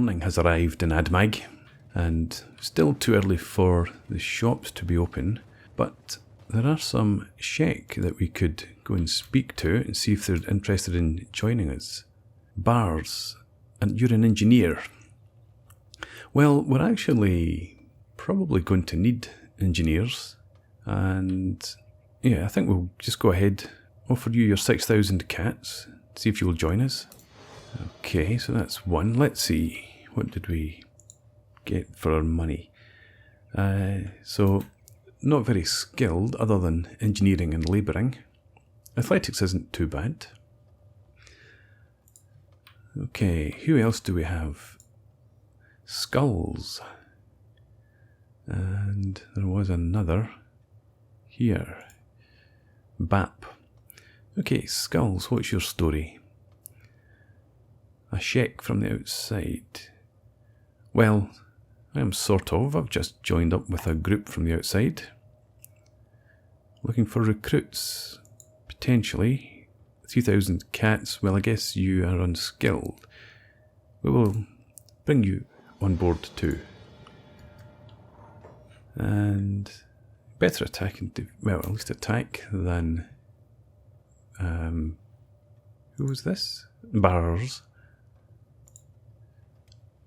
morning has arrived in Admag, and still too early for the shops to be open, but there are some Shek that we could go and speak to and see if they're interested in joining us. Bars, and you're an engineer. Well, we're actually probably going to need engineers, and yeah, I think we'll just go ahead, offer you your 6,000 cats, see if you'll join us. Okay, so that's one. Let's see, what did we get for our money? So, not very skilled other than engineering and labouring. Athletics isn't too bad. Okay, who else do we have? Skulls. And there was another here. Bap. Okay, Skulls, what's your story? A Shek from the outside. Well, I am sort of. I've just joined up with a group from the outside. Looking for recruits. Potentially. 3,000 cats. Well, I guess you are unskilled. We will bring you on board too. And better attack, well, at least attack than... who was this? Bars.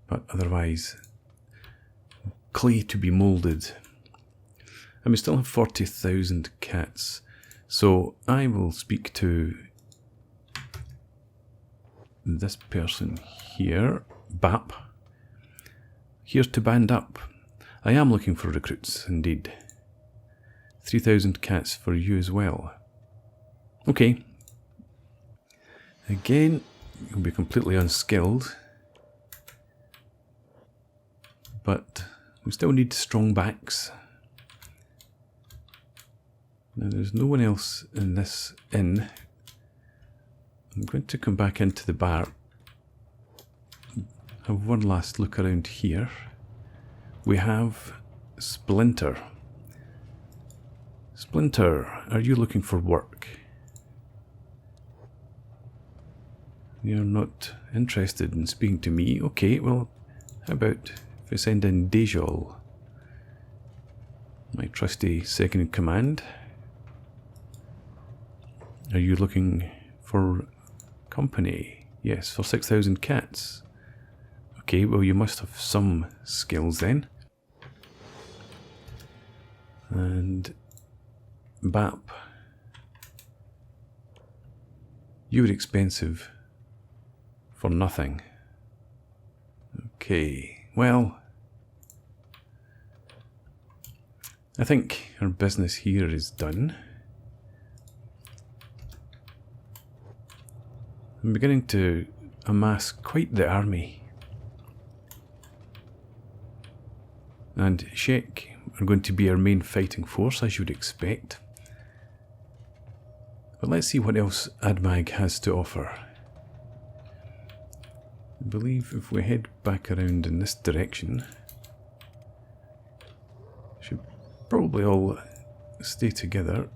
But otherwise, clay to be moulded. And we still have 40,000 cats. So I will speak to this person here, Bap. Here's to band up. I am looking for recruits, indeed. 3,000 cats for you as well. Okay. Again, you'll be completely unskilled. But we still need strong backs. Now there's no one else in this inn. I'm going to come back into the bar. Have one last look around here. We have Splinter. Splinter, are you looking for work? You're not interested in speaking to me? Okay, well, how about if I send in Dejol, my trusty second in command? Are you looking for company? Yes, for 6,000 cats. Okay, well you must have some skills then. And Bap, you were expensive for nothing. Okay, well, I think our business here is done. I'm beginning to amass quite the army. And Shek are going to be our main fighting force, as you would expect. But let's see what else Admag has to offer. I believe if we head back around in this direction, should probably all stay together.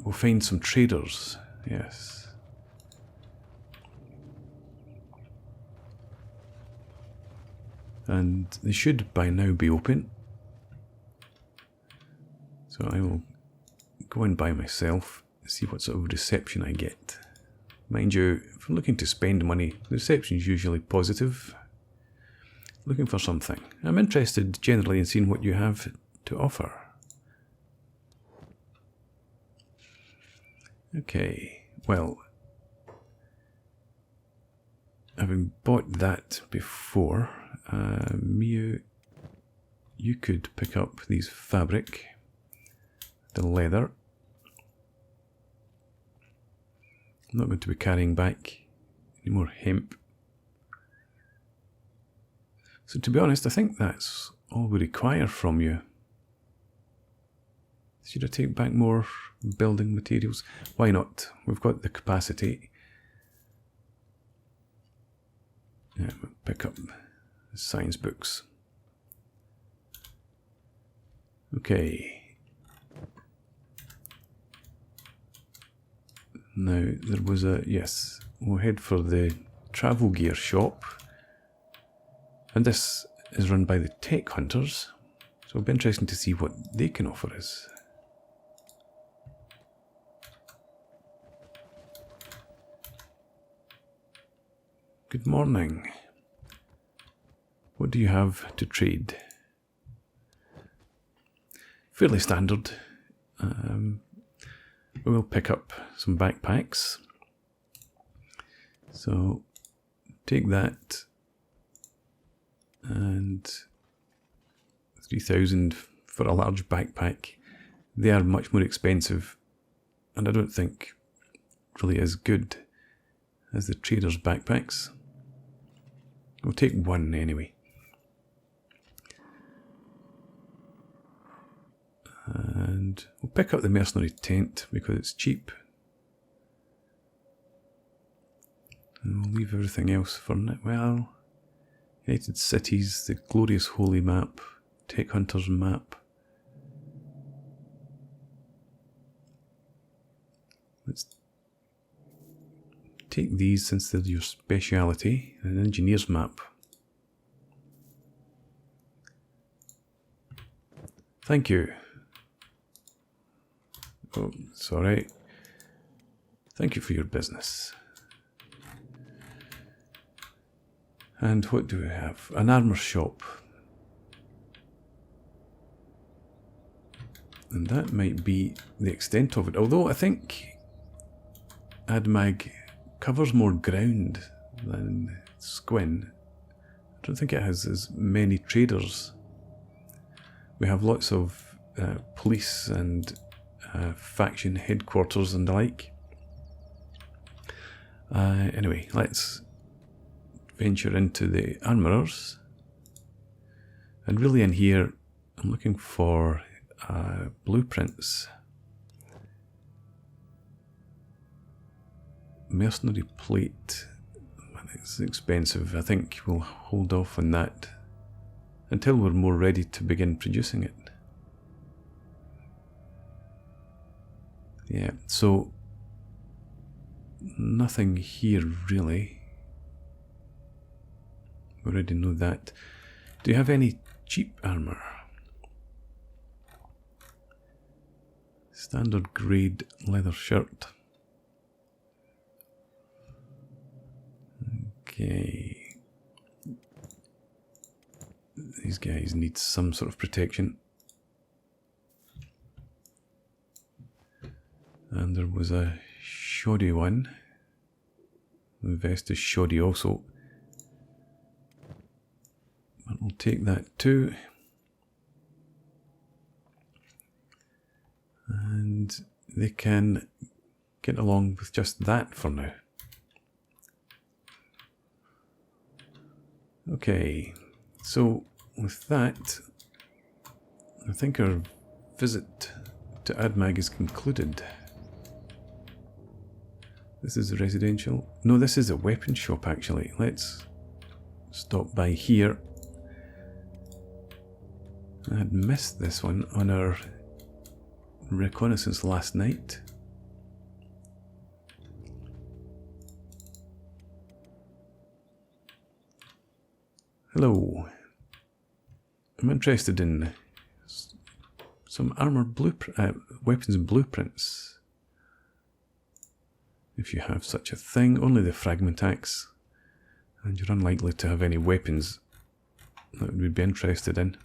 We'll find some traders, yes. And they should by now be open. So I will go in by myself, see what sort of reception I get. Mind you, if I'm looking to spend money, the reception is usually positive. Looking for something. I'm interested generally in seeing what you have to offer. Okay, well, having bought that before, Mew, you could pick up these fabric, the leather. I'm not going to be carrying back any more hemp. So to be honest, I think that's all we require from you. Should I take back more building materials? Why not? We've got the capacity. Yeah, we'll pick up the science books. Okay. Now, there was a... Yes, we'll head for the travel gear shop. And this is run by the Tech Hunters. So it'll be interesting to see what they can offer us. Good morning. What do you have to trade? Fairly standard. We'll pick up some backpacks. So take that and 3,000 for a large backpack. They are much more expensive and I don't think really as good as the traders' backpacks. We'll take one anyway. And we'll pick up the mercenary tent because it's cheap. And we'll leave everything else for now. Well, United Cities, the Glorious Holy map, Tech Hunters map. Let's take these since they're your speciality. An engineer's map. Thank you. Oh, it's alright. Thank you for your business. And what do we have? An armour shop. And that might be the extent of it. Although I think Admag covers more ground than Squin. I don't think it has as many traders. We have lots of police and faction headquarters and the like. Anyway, let's venture into the armourers. And really in here, I'm looking for blueprints. Mercenary plate. It's expensive. I think we'll hold off on that until we're more ready to begin producing it. Yeah, so nothing here really. We already know that. Do you have any cheap armour? Standard grade leather shirt. Okay. These guys need some sort of protection. And there was a shoddy one. The vest is shoddy also. But we'll take that too. And they can get along with just that for now. Okay, so with that, I think our visit to Admag is concluded. This is a residential. No, this is a weapon shop actually. Let's stop by here. I had missed this one on our reconnaissance last night. Hello. I'm interested in some armoured weapons and blueprints. If you have such a thing, only the fragment axe. And you're unlikely to have any weapons that we'd be interested in.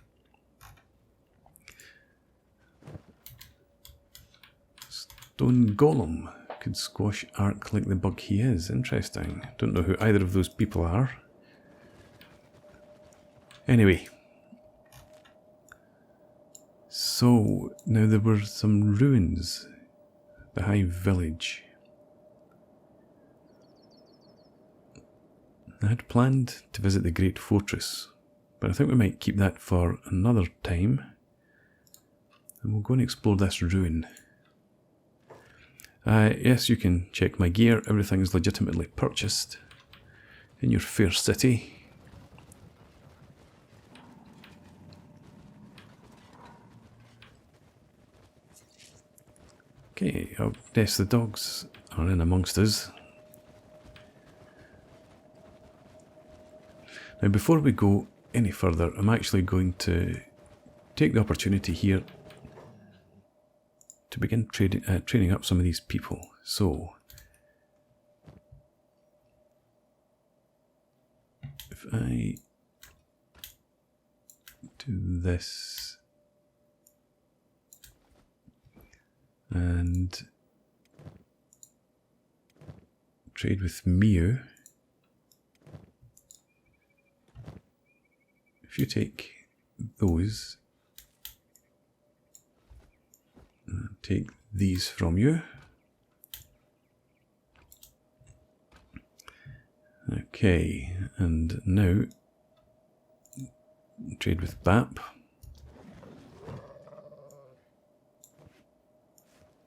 Stone Golem could squash Ark like the bug he is. Interesting. Don't know who either of those people are. Anyway. So, now there were some ruins. The High Village. I had planned to visit the Great Fortress, but I think we might keep that for another time. And we'll go and explore this ruin. Yes, you can check my gear. Everything is legitimately purchased in your fair city. Okay, oh, yes, the dogs are in amongst us. Now before we go any further, I'm actually going to take the opportunity here to begin training up some of these people. So if I do this and trade with Mew, if you take those and take these from you. Okay, and now trade with BAP.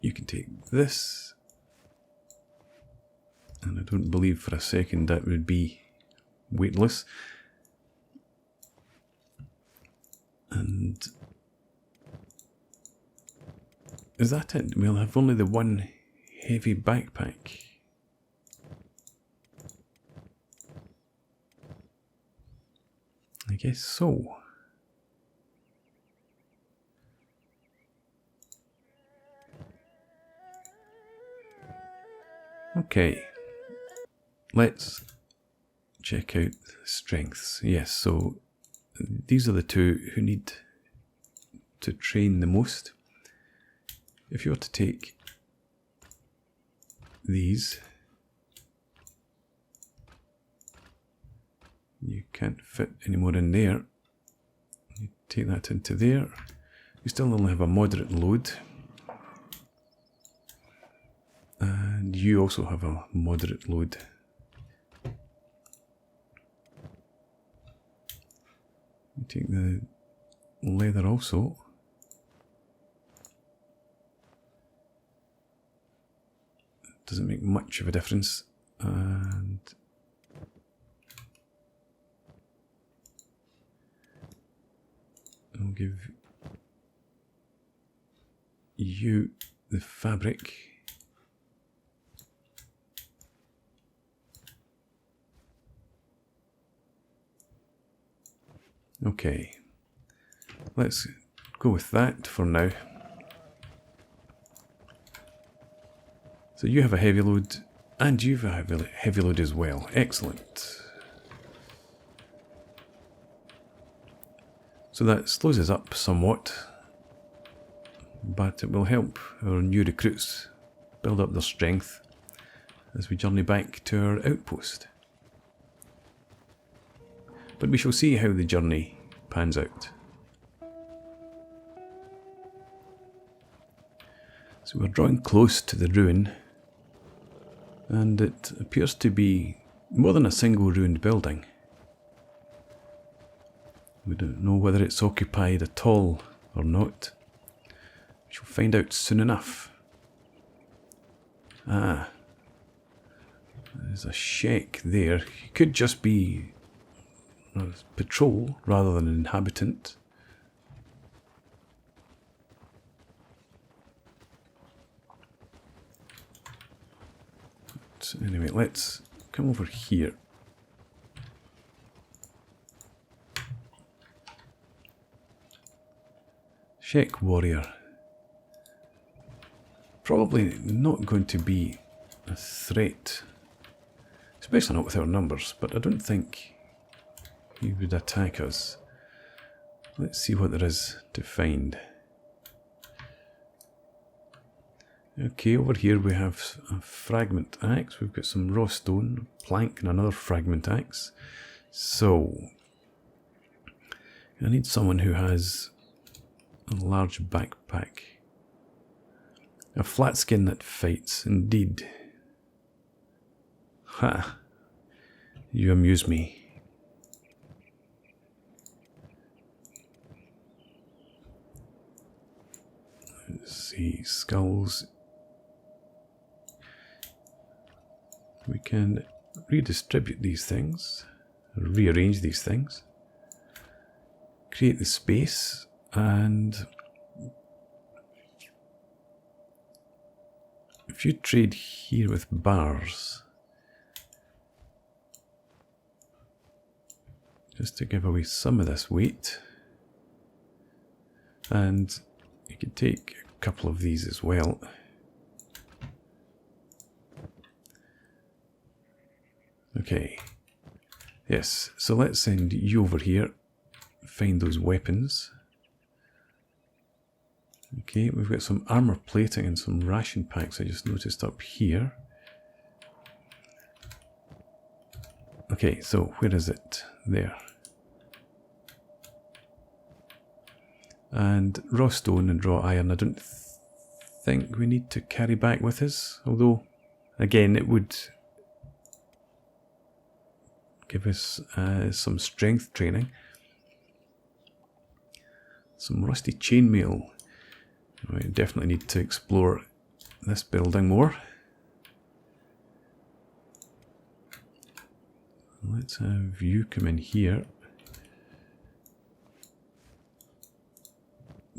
You can take this, and I don't believe for a second that would be weightless. And is that it? We'll have only the one heavy backpack. I guess so. Okay, let's check out strengths. Yes, so these are the two who need to train the most. If you were to take these, you can't fit any more in there. You take that into there. You still only have a moderate load. And you also have a moderate load. You take the leather also. Doesn't make much of a difference. And I'll give you the fabric. Okay, let's go with that for now. So you have a heavy load, and you have a heavy load as well. Excellent. So that slows us up somewhat, but it will help our new recruits build up their strength as we journey back to our outpost. But we shall see how the journey pans out. So we're drawing close to the ruin, and it appears to be more than a single ruined building. We don't know whether it's occupied at all or not. We shall find out soon enough. Ah, there's a shack there. It could just be a patrol rather than an inhabitant. But anyway, let's come over here. Shack warrior. Probably not going to be a threat, especially not with our numbers, but I don't think he would attack us. Let's see what there is to find. Okay, over here we have a fragment axe. We've got some raw stone, plank, and another fragment axe. So I need someone who has a large backpack. A flat skin that fights, indeed. Ha! You amuse me. Let's see, skulls. We can redistribute these things, rearrange these things, create the space, and if you trade here with bars, just to give away some of this weight. And you could take a couple of these as well. Okay. Yes, so let's send you over here. Find those weapons. Okay, we've got some armor plating and some ration packs I just noticed up here. Okay, so where is it? There. And raw stone and raw iron I don't think we need to carry back with us, although again it would give us some strength training. Some rusty chainmail. We definitely need to explore this building more. Let's have you come in here.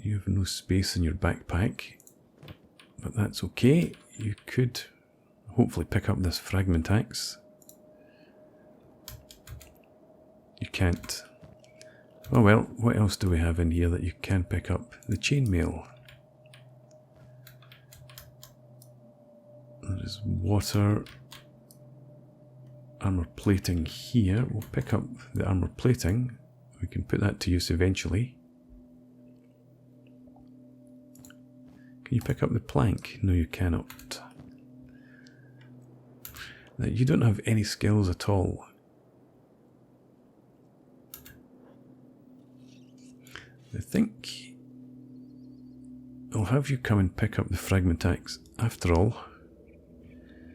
You have no space in your backpack, but that's okay. You could hopefully pick up this fragment axe. You can't. Oh well, what else do we have in here that you can pick up? The chainmail. There's water. Armor plating here. We'll pick up the armor plating. We can put that to use eventually. Can you pick up the plank? No, you cannot. Now, you don't have any skills at all. I think I'll have you come and pick up the fragment axe after all.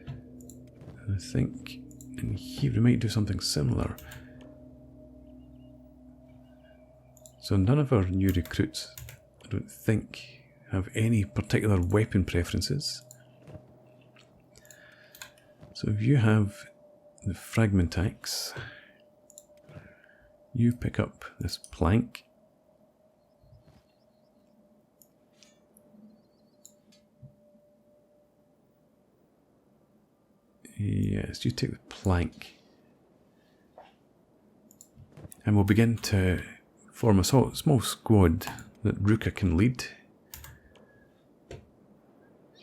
And I think in here we might do something similar. So none of our new recruits, I don't think, have any particular weapon preferences. So if you have the fragment axe, you pick up this plank. Yes, you take the plank. And we'll begin to form a small squad that Ruka can lead.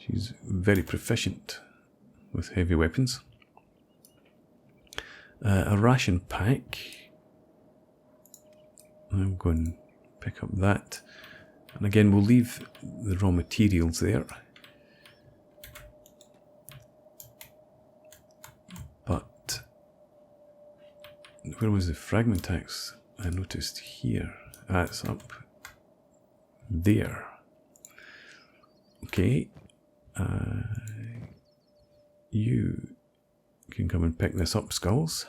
She's very proficient with heavy weapons. A ration pack. I'll go and pick up that. And again, we'll leave the raw materials there. But where was the fragment axe I noticed here? Ah, it's up there. Okay. You can come and pick this up, Skulls.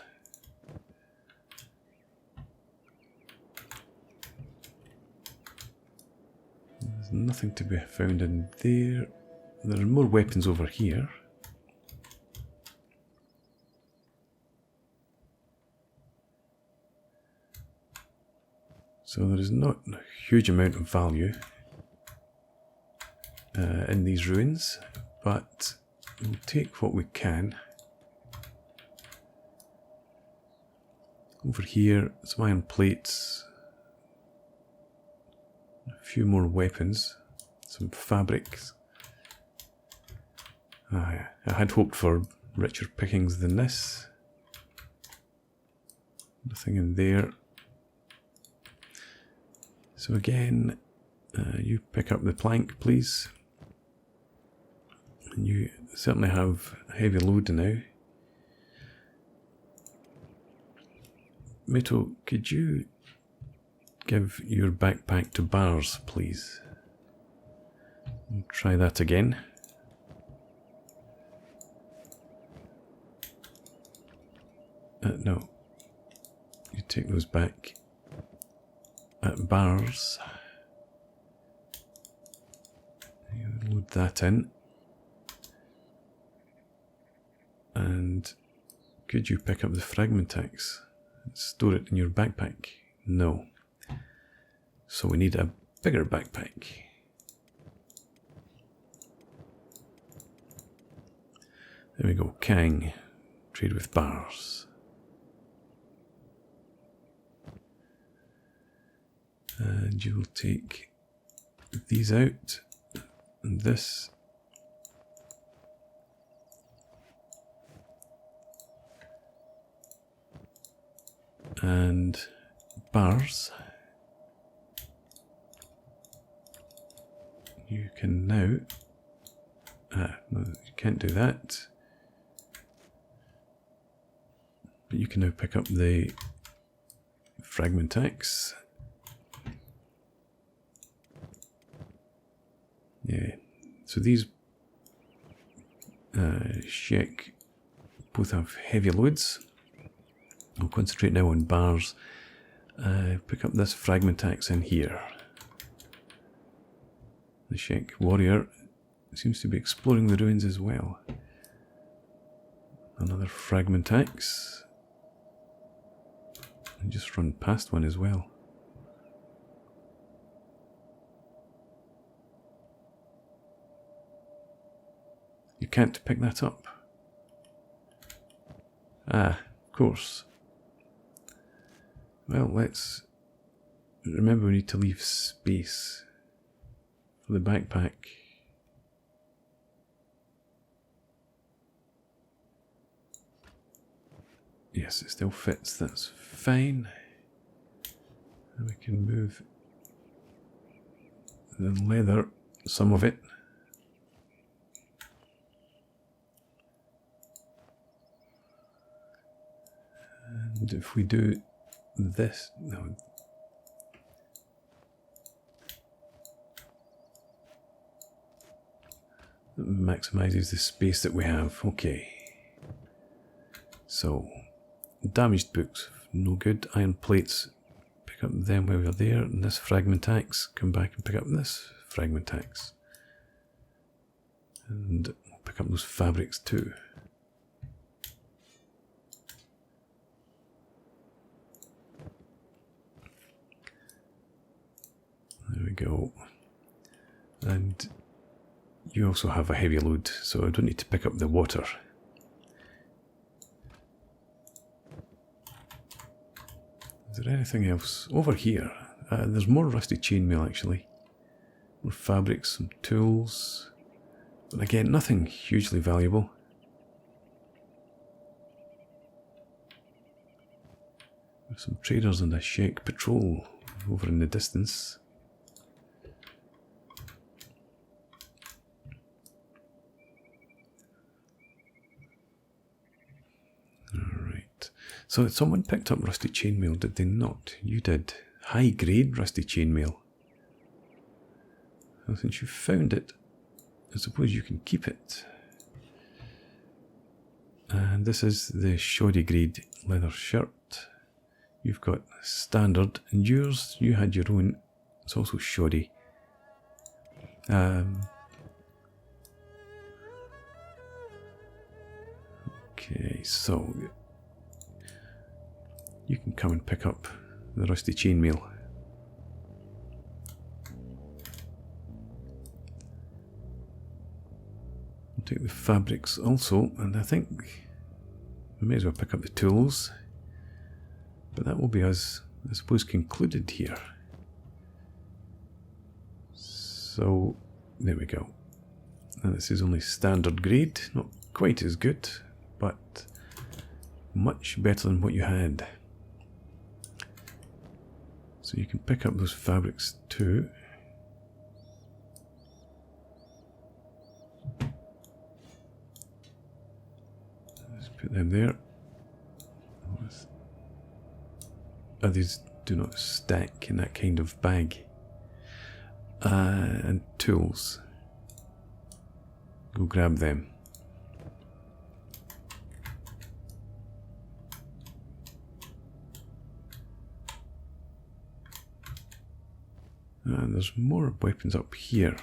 There's nothing to be found in there. There are more weapons over here. So there is not a huge amount of value in these ruins, but we'll take what we can. Over here, some iron plates, a few more weapons, some fabrics. I had hoped for richer pickings than this. Nothing in there. So again, you pick up the plank, please. And you certainly have a heavy load now. Mito, could you give your backpack to Bars, please? We'll try that again. No. You take those back. At Bars. You load that in. And could you pick up the fragment axe and store it in your backpack? No. So we need a bigger backpack. There we go. Kang. Trade with Bars. And you will take these out, and this. And bars. You can now, no, you can't do that, but you can now pick up the fragment axe. Yeah, so these Shek both have heavy loads. I'll concentrate now on bars. Pick up this fragment axe in here. The Shek warrior seems to be exploring the ruins as well. Another fragment axe. And just run past one as well. You can't pick that up. Ah, of course. Well, let's remember we need to leave space for the backpack. Yes, it still fits, that's fine. And we can move the leather, some of it. And if we do this, no. It maximizes the space that we have. Okay. So, damaged books, no good. Iron plates, pick up them while we're there. And this fragment axe, come back and pick up this fragment axe. And we'll pick up those fabrics too. There we go. And you also have a heavy load, so I don't need to pick up the water. Is there anything else? Over here, there's more rusty chainmail actually. More fabrics, some tools. But again, nothing hugely valuable. There's some traders and a Shek patrol over in the distance. So someone picked up rusty chainmail, did they not? You did. High grade rusty chainmail. Well, since you found it, I suppose you can keep it. And this is the shoddy grade leather shirt. You've got standard, and yours, you had your own. It's also shoddy. Okay, so you can come and pick up the rusty chainmail. I'll take the fabrics also, and I think we may as well pick up the tools. But that will be us, I suppose, concluded here. So, there we go. And this is only standard grade, not quite as good, but much better than what you had. So you can pick up those fabrics too. Let's put them there. These do not stack in that kind of bag. And tools. Go grab them. And there's more weapons up here.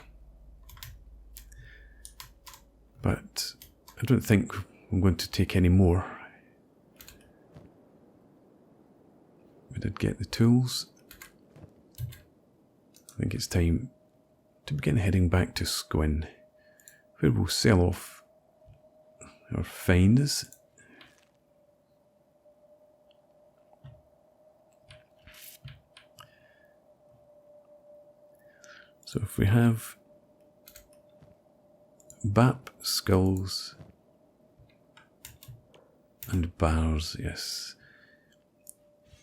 But I don't think I'm going to take any more. We did get the tools. I think it's time to begin heading back to Squin, where we'll sell off our finds. So if we have BAP, skulls, and bars, yes.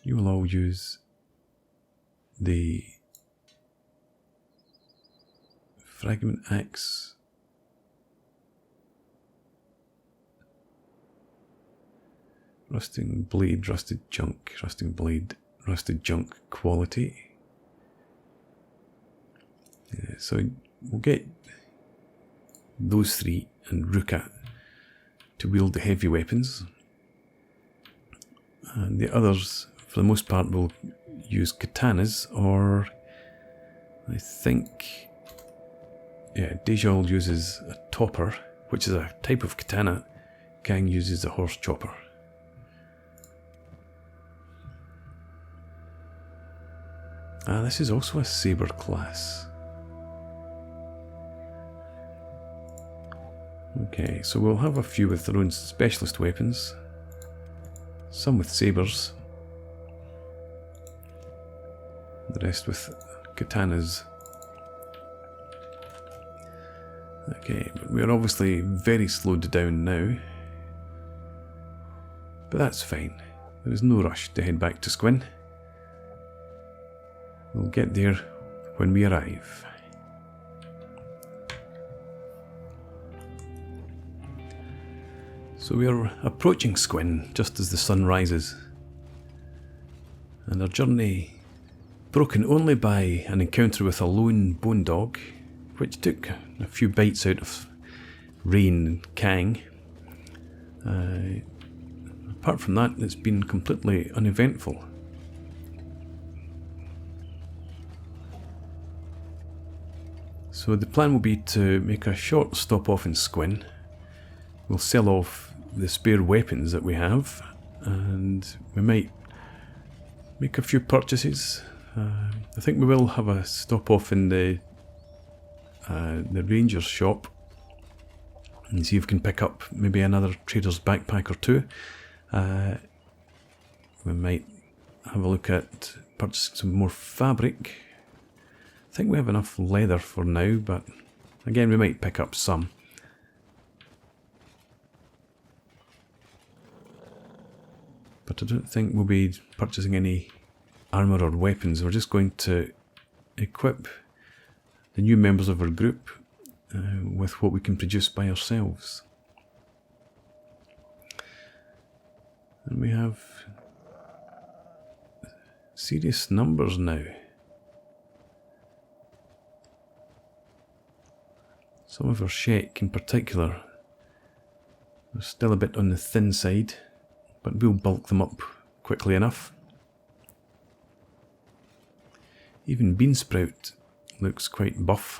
You will all use the fragment axe, rusting blade, rusted junk, rusting blade, rusted junk quality. Yeah, so we'll get those three and Ruka to wield the heavy weapons, and the others for the most part will use katanas, or I think, yeah, Dejol uses a topper, which is a type of katana. Kang uses a horse chopper. This is also a saber class. Okay, so we'll have a few with their own specialist weapons, some with sabers, the rest with katanas. Okay, but we're obviously very slowed down now, but that's fine. There is no rush to head back to Squin. We'll get there when we arrive. So we are approaching Squin just as the sun rises, and our journey broken only by an encounter with a lone bone dog, which took a few bites out of Rain and Kang. Apart from that, it's been completely uneventful. So the plan will be to make a short stop off in Squin. We'll sell off the spare weapons that we have, and we might make a few purchases. I think we will have a stop off in the ranger's shop and see if we can pick up maybe another trader's backpack or two. We might have a look at purchasing some more fabric. I think we have enough leather for now, but again we might pick up some. But I don't think we'll be purchasing any armour or weapons. We're just going to equip the new members of our group with what we can produce by ourselves. And we have serious numbers now. Some of our Shek in particular are still a bit on the thin side, but we'll bulk them up quickly enough. Even Beansprout looks quite buff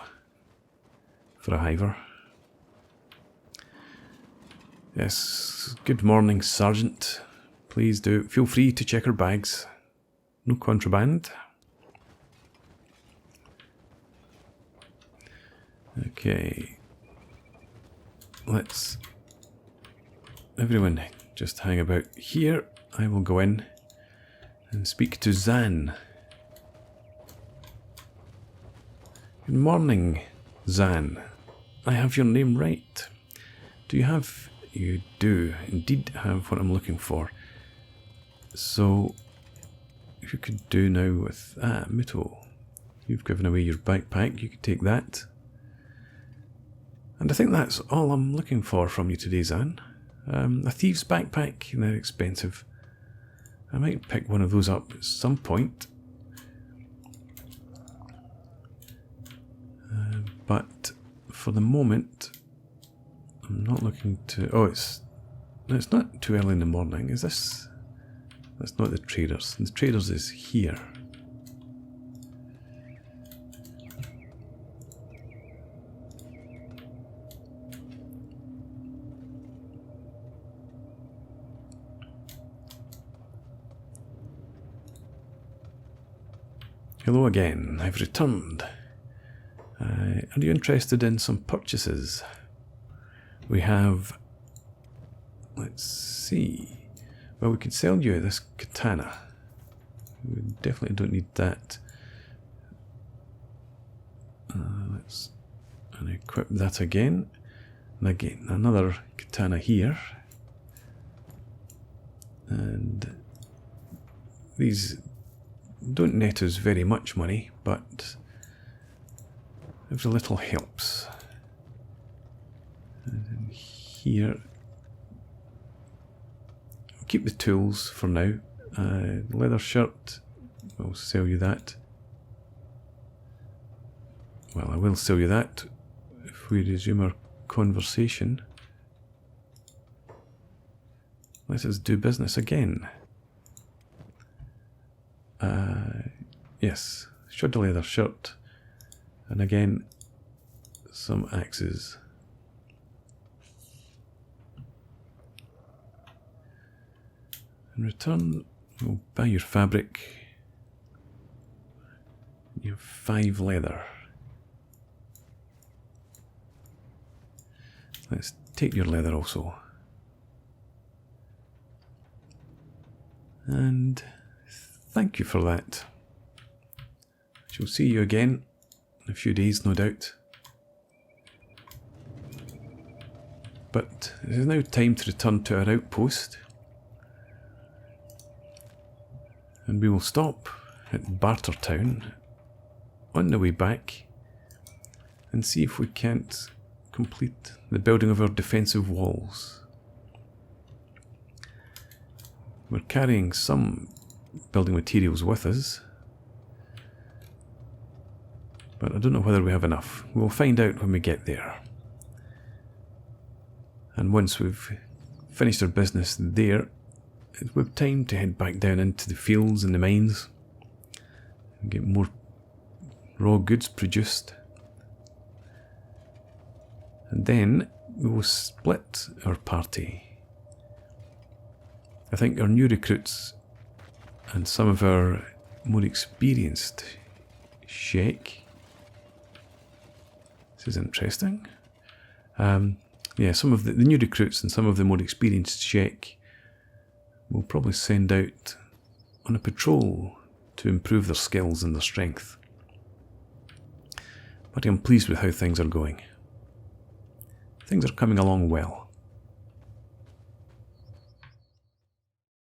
for a hiver. Yes, good morning, Sergeant. Please do feel free to check our bags. No contraband. Okay. Let's everyone just hang about here. I will go in and speak to Zan. Good morning, Zan. I have your name right. Do you have... You do indeed have what I'm looking for. So, if you could do now with... Muto. You've given away your backpack. You could take that. And I think that's all I'm looking for from you today, Zan. A thief's backpack, they're expensive. I might pick one of those up at some point. But for the moment, I'm not looking to... Oh, it's not too early in the morning, is this? That's not the traders. The traders is here. Hello again, I've returned. Are you interested in some purchases? We have... Let's see... Well, we could sell you this katana. We definitely don't need that. And equip that again. And again, another katana here. And these don't net us very much money, but every little helps. And then here, I'll keep the tools for now. Leather shirt, I'll sell you that. Well, I will sell you that if we resume our conversation. Let us do business again. Yes, shred leather shirt. And again, some axes. In return, we'll buy your fabric. You have 5 leather. Let's take your leather also. And thank you for that. I shall see you again in a few days, no doubt. But it is now time to return to our outpost. And we will stop at Bartertown on the way back and see if we can't complete the building of our defensive walls. We're carrying some building materials with us, but I don't know whether we have enough. We'll find out when we get there. And once we've finished our business there, it's with time to head back down into the fields and the mines and get more raw goods produced. And then we will split our party. I think our new recruits and some of our more experienced sheik. This is interesting. Yeah, some of the new recruits and some of the more experienced sheik will probably send out on a patrol to improve their skills and their strength. But I'm pleased with how things are going. Things are coming along well.